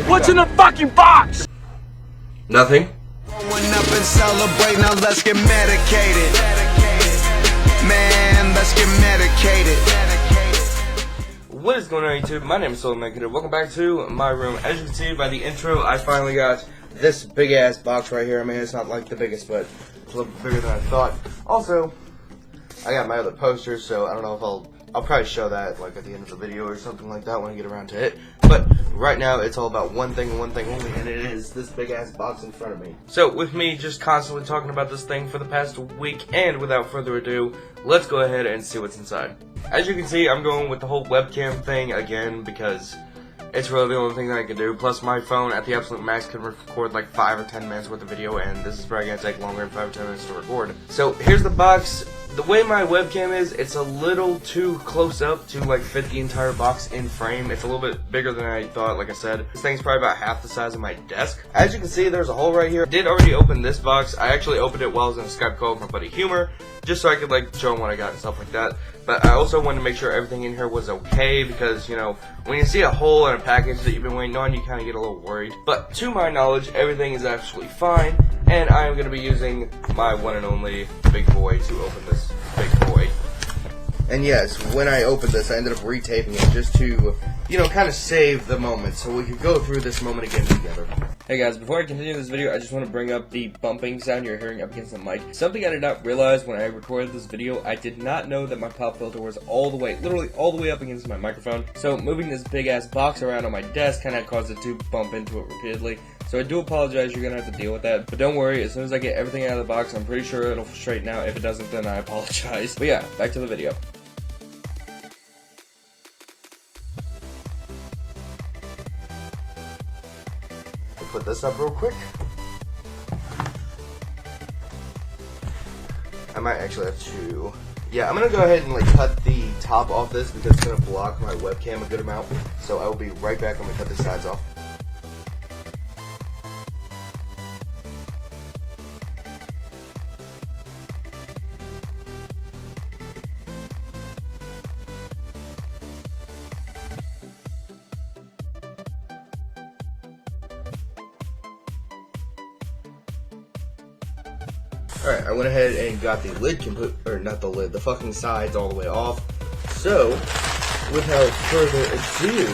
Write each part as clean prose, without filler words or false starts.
What's in the fucking box? Nothing. Growing up and celebrate, now let's get medicated. Man, let's get medicated. What is going on YouTube? My name is Medicated. Welcome back to my room. As you can see by the intro, I finally got this big ass box right here. I mean, it's not like the biggest, but it's a little bigger than I thought. Also, I got my other posters, so I don't know if I'll probably show that like at the end of the video or something like that when I get around to it. But right now it's all about one thing and one thing only, and it is this big ass box in front of me. So with me just constantly talking about this thing for the past week, and without further ado, let's go ahead and see what's inside. As you can see, I'm going with the whole webcam thing again because it's really the only thing that I can do. Plus my phone at the absolute max can record like 5 or 10 minutes worth of video, and this is probably going to take longer than 5 or 10 minutes to record. So here's the box. The way my webcam is, it's a little too close up to like fit the entire box in frame. It's a little bit bigger than I thought, like I said. This thing's probably about half the size of my desk. As you can see, there's a hole right here. I did already open this box. I actually opened it while I was in a Skype call with my buddy Humor, just so I could like show him what I got and stuff like that. But I also wanted to make sure everything in here was okay because, you know, when you see a hole in a package that you've been waiting on, you kind of get a little worried. But to my knowledge, everything is absolutely fine, and I am going to be using my one and only big boy to open this big boy. And yes, when I opened this, I ended up retaping it just to, you know, kind of save the moment so we could go through this moment again together. Hey guys, before I continue this video, I just want to bring up the bumping sound you're hearing up against the mic. Something I did not realize when I recorded this video, I did not know that my pop filter was all the way, literally all the way up against my microphone. So moving this big ass box around on my desk kind of caused it to bump into it repeatedly. So I do apologize, you're going to have to deal with that. But don't worry, as soon as I get everything out of the box, I'm pretty sure it'll straighten out. If it doesn't, then I apologize. But yeah, back to the video. Put this up real quick. I might actually have to. Yeah, I'm gonna go ahead and like cut the top off this because it's gonna block my webcam a good amount. So I will be right back when we cut the sides off. Alright, I went ahead and got the lid the fucking sides all the way off. So, without further ado,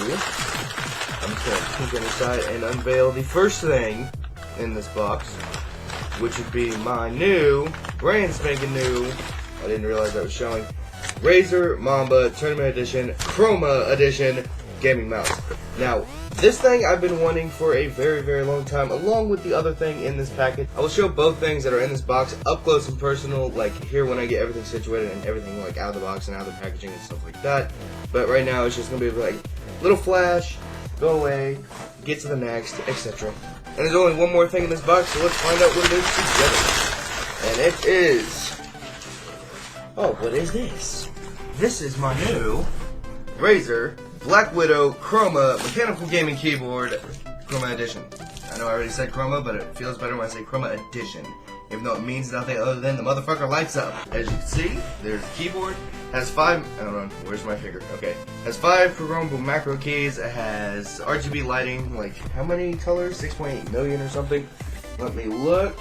I'm just going to peek inside and unveil the first thing in this box, which would be my new, brand spanking new, I didn't realize that was showing, Razer Mamba Tournament Edition, Chroma Edition gaming mouse. Now, this thing I've been wanting for a very, very long time, along with the other thing in this package. I will show both things that are in this box up close and personal, like here when I get everything situated and everything like out of the box and out of the packaging and stuff like that. But right now it's just going to be like little flash, go away, get to the next, etc. And there's only one more thing in this box, so let's find out what it is together. And it is... Oh, what is this? This is my new Razer Black Widow Chroma mechanical gaming keyboard, Chroma Edition. I know I already said Chroma, but it feels better when I say Chroma Edition, even though it means nothing other than the motherfucker lights up. As you can see, there's the keyboard. Has 5. I don't know. Where's my finger? Okay. Has 5 programmable macro keys. It has RGB lighting. Like how many colors? 6.8 million or something. Let me look.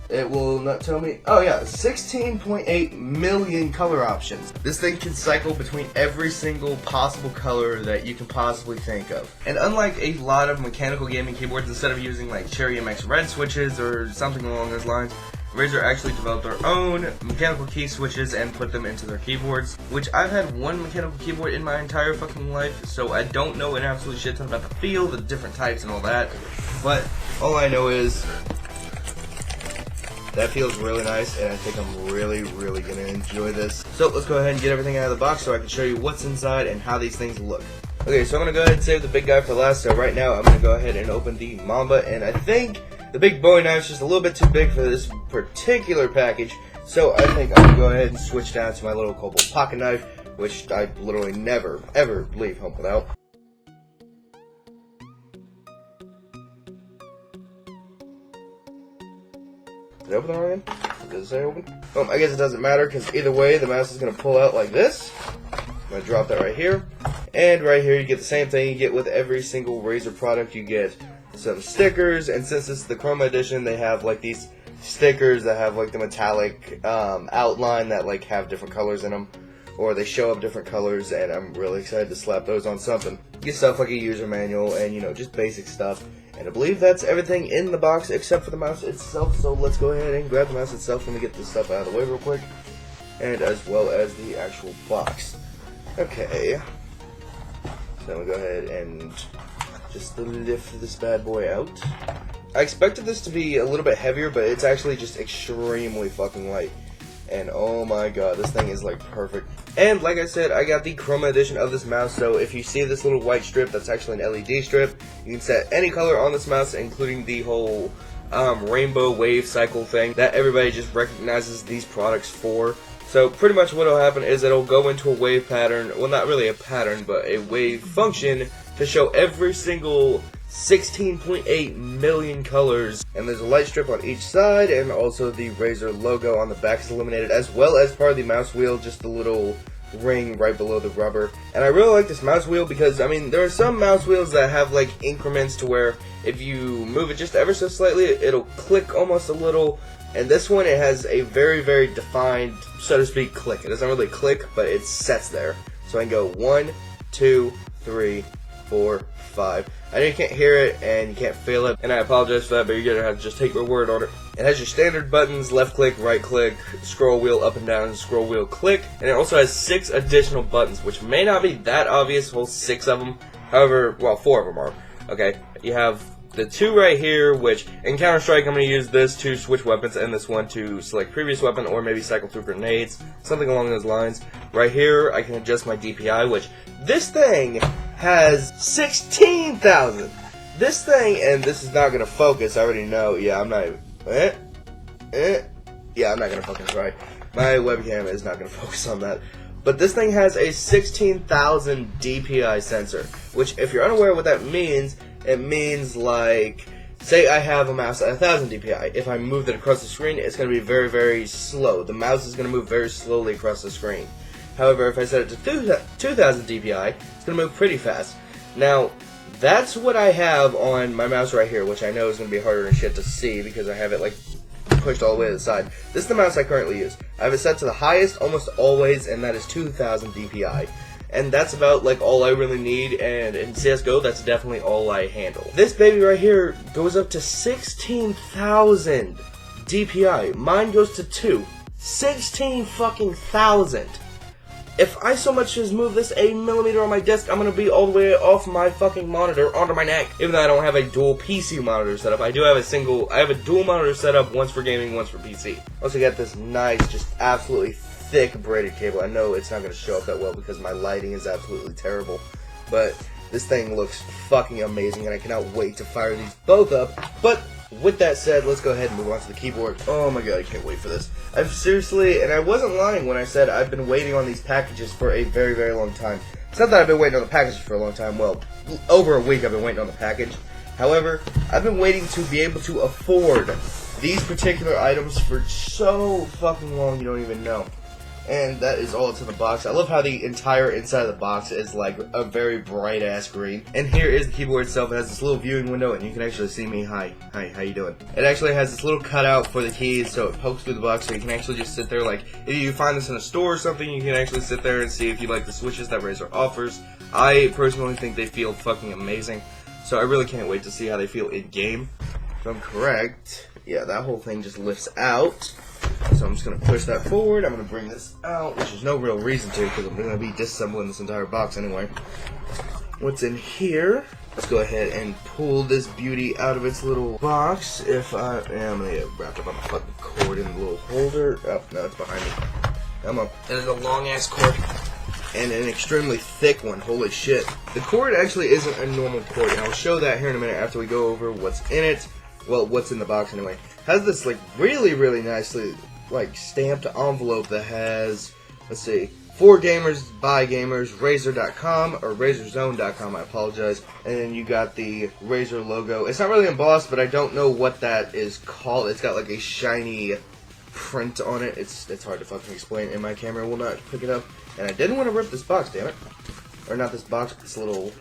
It will not tell me. Oh yeah, 16.8 million color options. This thing can cycle between every single possible color that you can possibly think of. And unlike a lot of mechanical gaming keyboards, instead of using like Cherry MX red switches or something along those lines, Razer actually developed their own mechanical key switches and put them into their keyboards, which I've had one mechanical keyboard in my entire fucking life, so I don't know an absolute shit ton about the feel, the different types and all that. But all I know is that feels really nice, and I think I'm really, really going to enjoy this. So let's go ahead and get everything out of the box so I can show you what's inside and how these things look. Okay, so I'm going to go ahead and save the big guy for last. So right now I'm going to go ahead and open the Mamba, and I think the big bowie knife's just a little bit too big for this particular package. So I think I'm going to go ahead and switch down to my little cobalt pocket knife, which I literally never, ever leave home without. Did I open the right end? Does it say open? I guess it doesn't matter because either way the mouse is going to pull out like this. I'm going to drop that right here. And right here you get the same thing you get with every single Razer product. You get some stickers, and since it's the Chroma edition, they have like these stickers that have like the metallic outline that like have different colors in them, or they show up different colors, and I'm really excited to slap those on something. Get stuff like a user manual and, you know, just basic stuff. And I believe that's everything in the box except for the mouse itself, so let's go ahead and grab the mouse itself. Let me get this stuff out of the way real quick, and as well as the actual box. Okay, so I'm gonna go ahead and just lift this bad boy out. I expected this to be a little bit heavier, but it's actually just extremely fucking light. And oh my god, this thing is like perfect. And like I said, I got the Chroma edition of this mouse, so if you see this little white strip, that's actually an LED strip. You can set any color on this mouse, including the whole rainbow wave cycle thing that everybody just recognizes these products for. So pretty much what will happen is it'll go into a wave pattern, well, not really a pattern, but a wave function to show every single 16.8 million colors, and there's a light strip on each side, and also the Razer logo on the back is illuminated, as well as part of the mouse wheel, just the little ring right below the rubber. And I really like this mouse wheel because, I mean, there are some mouse wheels that have like increments to where if you move it just ever so slightly, it'll click almost a little, and this one, it has a very, very defined, so to speak, click. It doesn't really click, but it sets there. So I can go 1, 2, 3, 4, 5. I know you can't hear it and you can't feel it, and I apologize for that, but you're gonna have to just take my word on it. It has your standard buttons: left click, right click, scroll wheel up and down, scroll wheel click, and it also has 6 additional buttons, which may not be that obvious, whole 6 of them. However, well, 4 of them are. Okay, you have the 2 right here, which in Counter-Strike I'm going to use this to switch weapons, and this one to select previous weapon, or maybe cycle through grenades, something along those lines. Right here I can adjust my DPI, which this thing has 16,000. This thing, and this is not going to focus, I already know. Yeah, I'm not even, yeah, I'm not going to fucking try. My webcam is not going to focus on that. But this thing has a 16,000 DPI sensor, which, if you're unaware what that means, it means, like, say I have a mouse at 1,000 DPI. If I move it across the screen, it's going to be very, very slow. The mouse is going to move very slowly across the screen. However, if I set it to 2,000 DPI, it's going to move pretty fast. Now, that's what I have on my mouse right here, which I know is going to be harder than shit to see because I have it, like, pushed all the way to the side. This is the mouse I currently use. I have it set to the highest almost always, and that is 2,000 DPI. And that's about like all I really need, and in CSGO that's definitely all I handle. This baby right here goes up to 16,000 DPI. Mine goes to 2. 16 fucking thousand. If I so much as move this a millimeter on my desk, I'm gonna be all the way off my fucking monitor onto my neck. Even though I don't have a dual PC monitor setup, I do have I have a dual monitor setup, once for gaming, once for PC. Also got this nice, just absolutely thick braided cable. I know it's not gonna show up that well because my lighting is absolutely terrible, but this thing looks fucking amazing, and I cannot wait to fire these both up. But with that said, let's go ahead and move on to the keyboard. Oh my god, I can't wait for this. I've seriously, and I wasn't lying when I said I've been waiting on these packages for a very, very long time. It's not that I've been waiting on the packages for a long time. Well, over a week I've been waiting on the package. However, I've been waiting to be able to afford these particular items for so fucking long you don't even know. And that is all that's in the box. I love how the entire inside of the box is like a very bright ass green. And here is the keyboard itself. It has this little viewing window, and you can actually see me. Hi, how you doing? It actually has this little cutout for the keys, so it pokes through the box, so you can actually just sit there. Like, if you find this in a store or something, you can actually sit there and see if you like the switches that Razer offers. I personally think they feel fucking amazing, so I really can't wait to see how they feel in game. If I'm correct, yeah, that whole thing just lifts out. So I'm just going to push that forward. I'm going to bring this out, which there's no real reason to because I'm going to be disassembling this entire box anyway. What's in here? Let's go ahead and pull this beauty out of its little box. I'm going to get wrapped up on the fucking cord in the little holder. Oh, no, it's behind me. Come on. And it's a long ass cord. And an extremely thick one. Holy shit. The cord actually isn't a normal cord, and I'll show that here in a minute after we go over what's in it. Well, what's in the box anyway. Has this like really, really nicely like stamped envelope that has, let's see, for gamers, by gamers, Razer.com or Razerzone.com, I apologize. And then you got the Razer logo. It's not really embossed, but I don't know what that is called. It's got like a shiny print on it. It's hard to fucking explain, and my camera will not pick it up. And I didn't want to rip this box, damn it. or not this box, but this little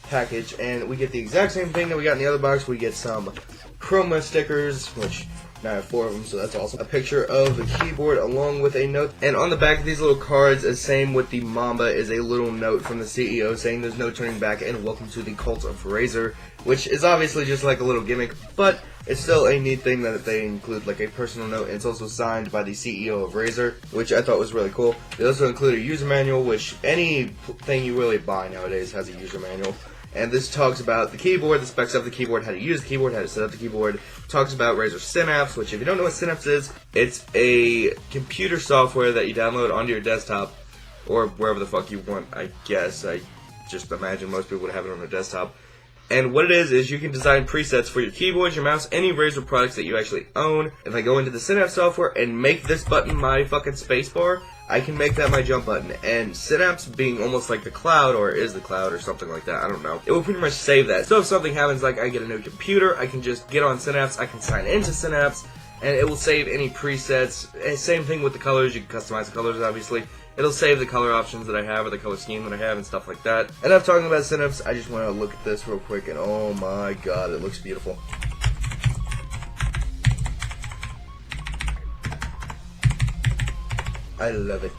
package, and we get the exact same thing that we got in the other box. We get some Chroma stickers, which now I have 4 of them, so that's awesome. A picture of the keyboard along with a note, and on the back of these little cards, as same with the Mamba, is a little note from the CEO saying there's no turning back and welcome to the cult of Razer, which is obviously just like a little gimmick, but it's still a neat thing that they include like a personal note, and it's also signed by the CEO of Razer, which I thought was really cool. They also include a user manual, which anything you really buy nowadays has a user manual. And this talks about the keyboard, the specs of the keyboard, how to use the keyboard, how to set up the keyboard. Talks about Razer Synapse, which if you don't know what Synapse is, it's a computer software that you download onto your desktop, or wherever the fuck you want, I guess. I just imagine most people would have it on their desktop. And what it is you can design presets for your keyboard, your mouse, any Razer products that you actually own. If I go into the Synapse software and make this button my fucking spacebar, I can make that my jump button. And Synapse being almost like the cloud, or is the cloud, or something like that, I don't know. It will pretty much save that. So if something happens, like I get a new computer, I can just get on Synapse, I can sign into Synapse, and it will save any presets. And same thing with the colors, you can customize the colors obviously. It'll save the color options that I have, or the color scheme that I have, and stuff like that. And I'm talking about Synapse, I just want to look at this real quick, and oh my god, it looks beautiful. I love it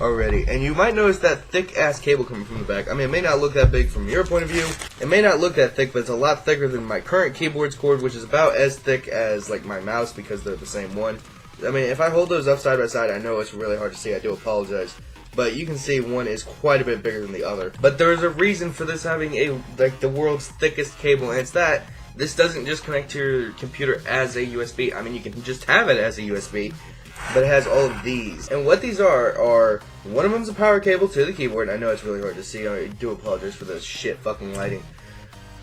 already. And you might notice that thick ass cable coming from the back. I mean, it may not look that big from your point of view. It may not look that thick, but it's a lot thicker than my current keyboard's cord, which is about as thick as like my mouse, because they're the same one. I mean, if I hold those up side by side, I know it's really hard to see. I do apologize. But you can see one is quite a bit bigger than the other. But there's a reason for this having the world's thickest cable, and it's that this doesn't just connect to your computer as a USB. I mean, you can just have it as a USB, but it has all of these. And what these are one of them's a power cable to the keyboard. I know it's really hard to see. I do apologize for this shit fucking lighting.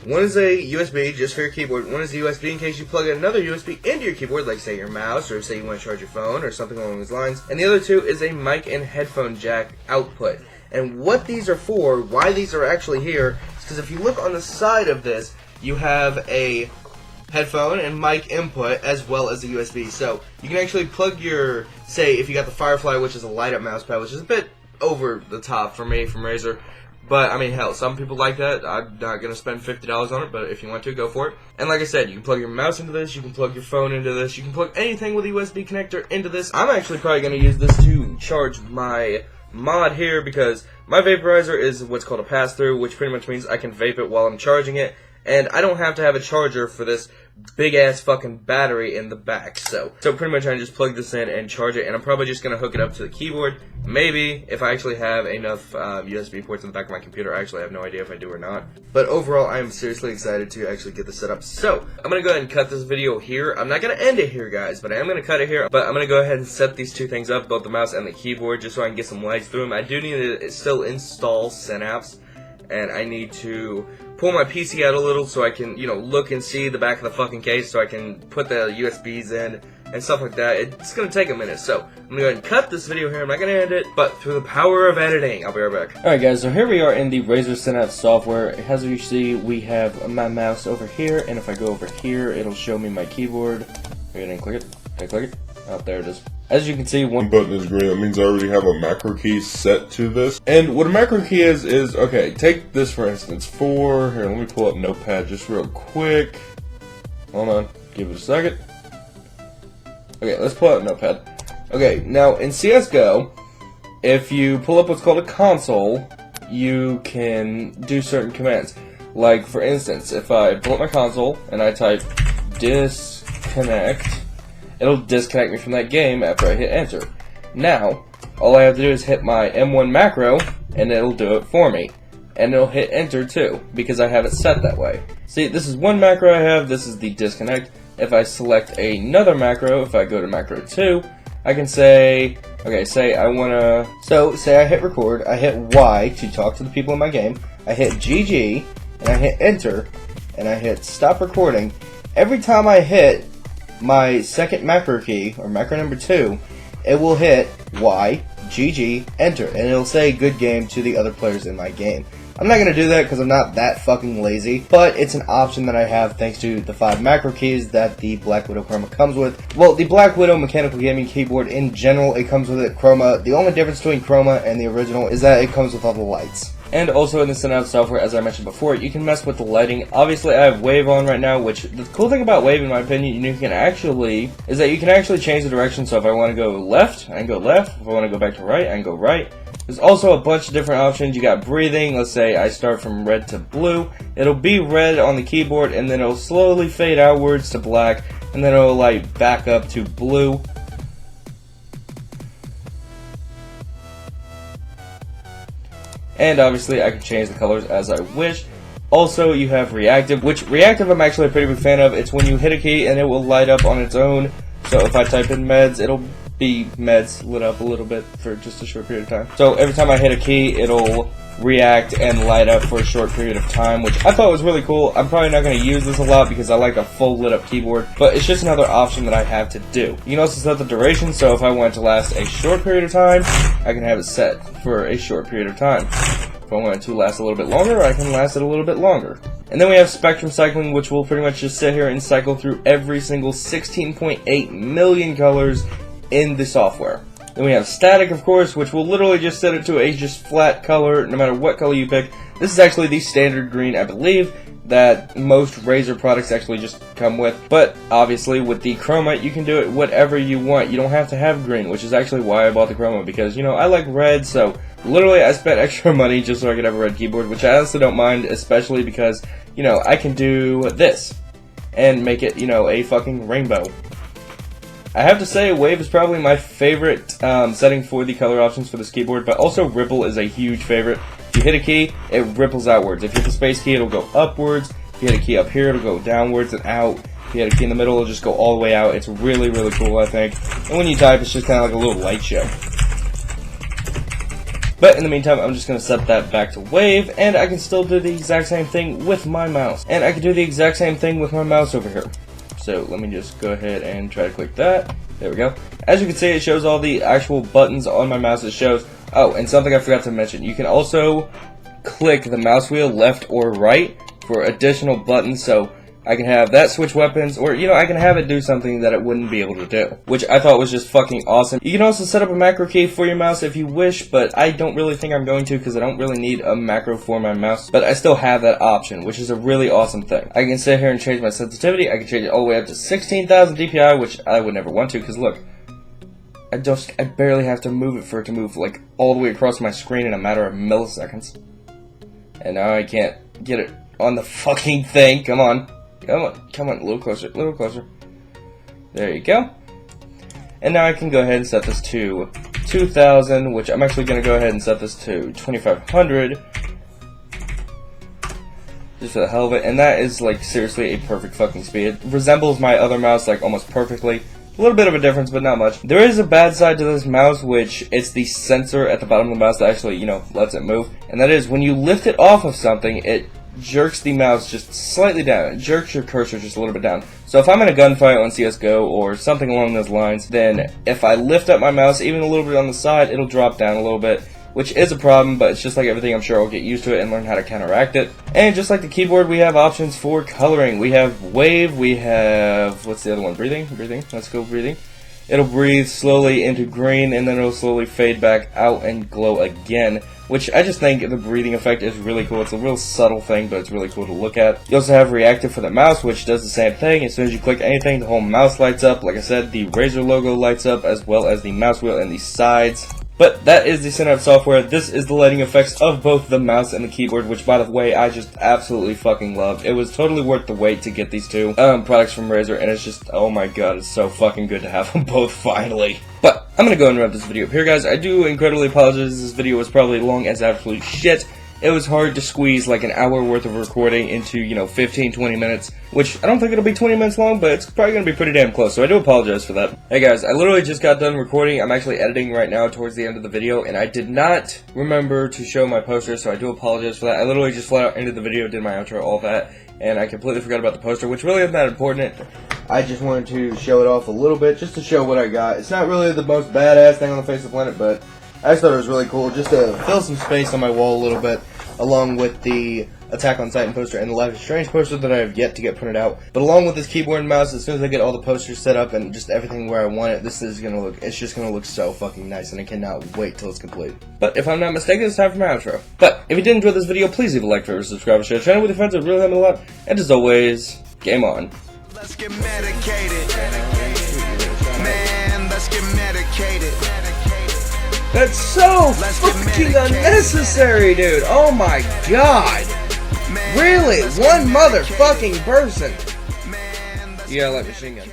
One is a USB just for your keyboard. One is a USB in case you plug another USB into your keyboard, like say your mouse, or say you want to charge your phone, or something along those lines. And the other two is a mic and headphone jack output. And what these are for, why these are actually here, is because if you look on the side of this, you have a headphone and mic input as well as a USB. So you can actually plug your, say if you got the Firefly, which is a light up mouse pad, which is a bit over the top for me from Razer. But, I mean, hell, some people like that. I'm not going to spend $50 on it, but if you want to, go for it. And like I said, you can plug your mouse into this, you can plug your phone into this, you can plug anything with a USB connector into this. I'm actually probably going to use this to charge my mod here, because my vaporizer is what's called a pass-through, which pretty much means I can vape it while I'm charging it. And I don't have to have a charger for this big-ass fucking battery in the back. So pretty much I can just plug this in and charge it, and I'm probably just going to hook it up to the keyboard. Maybe, if I actually have enough USB ports in the back of my computer. I actually have no idea if I do or not. But overall, I am seriously excited to actually get this set up. So, I'm going to go ahead and cut this video here. I'm not going to end it here, guys, but I am going to cut it here. But I'm going to go ahead and set these two things up, both the mouse and the keyboard, just so I can get some lights through them. I do need to still install Synapse, and I need to pull my PC out a little so I can, you know, look and see the back of the fucking case, so I can put the USBs in and stuff like that. It's gonna take a minute, so I'm gonna go ahead and cut this video here. I'm not gonna end it, but through the power of editing, I'll be right back. Alright guys, so here we are in the Razer Synapse software. As you see, we have my mouse over here, and if I go over here, it'll show me my keyboard. Go ahead and click it. Okay, click it. Oh, there it is. As you can see, one button is green. That means I already have a macro key set to this. And what a macro key is okay, take this for instance. Here, let me pull up Notepad just real quick. Hold on, give it a second. Okay, let's pull out Notepad. Okay, now in CSGO, if you pull up what's called a console, you can do certain commands. Like, for instance, if I pull up my console and I type disconnect, it'll disconnect me from that game after I hit enter. Now, all I have to do is hit my M1 macro, and it'll do it for me. And it'll hit enter too, because I have it set that way. See, this is one macro I have, this is the disconnect. If I select another macro, if I go to macro 2, I can say, okay, say I wanna, so say I hit record, I hit Y to talk to the people in my game, I hit GG, and I hit enter, and I hit stop recording. Every time I hit my second macro key, or macro number 2, it will hit Y, GG, enter, and it'll say good game to the other players in my game. I'm not going to do that because I'm not that fucking lazy, but it's an option that I have thanks to the 5 macro keys that the Black Widow Chroma comes with. Well, the Black Widow mechanical gaming keyboard in general, it comes with it Chroma. The only difference between Chroma and the original is that it comes with all the lights. And also in the send-out software, as I mentioned before, you can mess with the lighting. Obviously, I have Wave on right now, which the cool thing about Wave, in my opinion, you can actually change the direction. So if I want to go left, I can go left. If I want to go back to right, I can go right. There's also a bunch of different options. You got breathing. Let's say I start from red to blue. It'll be red on the keyboard, and then it'll slowly fade outwards to black, and then it'll like back up to blue. And obviously I can change the colors as I wish. Also, you have reactive, which reactive I'm actually a pretty big fan of. It's when you hit a key and it will light up on its own. So if I type in meds, it'll be meds lit up a little bit for just a short period of time. So every time I hit a key, it'll react and light up for a short period of time, which I thought was really cool. I'm probably not going to use this a lot because I like a full lit up keyboard, but it's just another option that I have to do. You can also set the duration, so if I want it to last a short period of time, I can have it set for a short period of time. If I want it to last a little bit longer, I can last it a little bit longer. And then we have spectrum cycling, which will pretty much just sit here and cycle through every single 16.8 million colors in the software. Then we have static, of course, which will literally just set it to a just flat color, no matter what color you pick. This is actually the standard green, I believe, that most Razer products actually just come with. But obviously, with the Chroma, you can do it whatever you want. You don't have to have green, which is actually why I bought the Chroma, because, you know, I like red, so literally I spent extra money just so I could have a red keyboard, which I honestly don't mind, especially because, you know, I can do this and make it, you know, a fucking rainbow. I have to say, Wave is probably my favorite setting for the color options for this keyboard, but also Ripple is a huge favorite. If you hit a key, it ripples outwards. If you hit the space key, it'll go upwards. If you hit a key up here, it'll go downwards and out. If you hit a key in the middle, it'll just go all the way out. It's really, really cool, I think. And when you type, it's just kind of like a little light show. But in the meantime, I'm just going to set that back to Wave, and I can still do the exact same thing with my mouse. And I can do the exact same thing with my mouse over here. So let me just go ahead and try to click that. There we go. As you can see, it shows all the actual buttons on my mouse. It shows, oh, and something I forgot to mention, you can also click the mouse wheel left or right for additional buttons, so I can have that switch weapons, or, you know, I can have it do something that it wouldn't be able to do, which I thought was just fucking awesome. You can also set up a macro key for your mouse if you wish, but I don't really think I'm going to because I don't really need a macro for my mouse, but I still have that option, which is a really awesome thing. I can sit here and change my sensitivity. I can change it all the way up to 16,000 DPI, which I would never want to, because look, I barely have to move it for it to move, like, all the way across my screen in a matter of milliseconds. And now I can't get it on the fucking thing. Come on. Come on, a little closer, a little closer. There you go. And now I can go ahead and set this to 2,000, which I'm actually going to go ahead and set this to 2,500. Just for the hell of it. And that is, like, seriously a perfect fucking speed. It resembles my other mouse, like, almost perfectly. A little bit of a difference, but not much. There is a bad side to this mouse, which it's the sensor at the bottom of the mouse that actually, you know, lets it move. And that is, when you lift it off of something, it jerks the mouse just slightly down. It jerks your cursor just a little bit down. So if I'm in a gunfight on CSGO or something along those lines, then if I lift up my mouse even a little bit on the side, it'll drop down a little bit, which is a problem, but it's just like everything. I'm sure I'll get used to it and learn how to counteract it. And just like the keyboard, we have options for coloring. We have Wave, we have, what's the other one? Breathing? Let's go breathing. It'll breathe slowly into green, and then it'll slowly fade back out and glow again, which I just think the breathing effect is really cool. It's a real subtle thing, but it's really cool to look at. You also have reactive for the mouse, which does the same thing. As soon as you click anything, the whole mouse lights up. Like I said, the Razer logo lights up, as well as the mouse wheel and the sides. But that is the send-out software. This is the lighting effects of both the mouse and the keyboard, which, by the way, I just absolutely fucking love. It was totally worth the wait to get these two products from Razer, and it's just, oh my god, it's so fucking good to have them both finally. But I'm gonna go and wrap this video up here, guys. I do incredibly apologize. This video was probably long as absolute shit. It was hard to squeeze like an hour worth of recording into, you know, 15-20 minutes, which I don't think it'll be 20 minutes long, but it's probably going to be pretty damn close, so I do apologize for that. Hey guys, I literally just got done recording. I'm actually editing right now towards the end of the video, and I did not remember to show my poster, so I do apologize for that. I literally just flat out ended the video, did my outro, all that, and I completely forgot about the poster, which really isn't that important. I just wanted to show it off a little bit, just to show what I got. It's not really the most badass thing on the face of the planet, but I just thought it was really cool, just to fill some space on my wall a little bit, along with the Attack on Titan poster and the Life is Strange poster that I have yet to get printed out. But along with this keyboard and mouse, as soon as I get all the posters set up and just everything where I want it, this is gonna look, it's just gonna look so fucking nice, and I cannot wait till it's complete. But if I'm not mistaken, it's time for my outro. But If you did enjoy this video, please leave a like, favorite, subscribe, and share the channel with your friends. It would really help me a lot. And as always, game on. Let's get medicated. Man, let's get medicated. That's so fucking unnecessary, dude. Oh my god. Really? One motherfucking person. Yeah, like machine gun.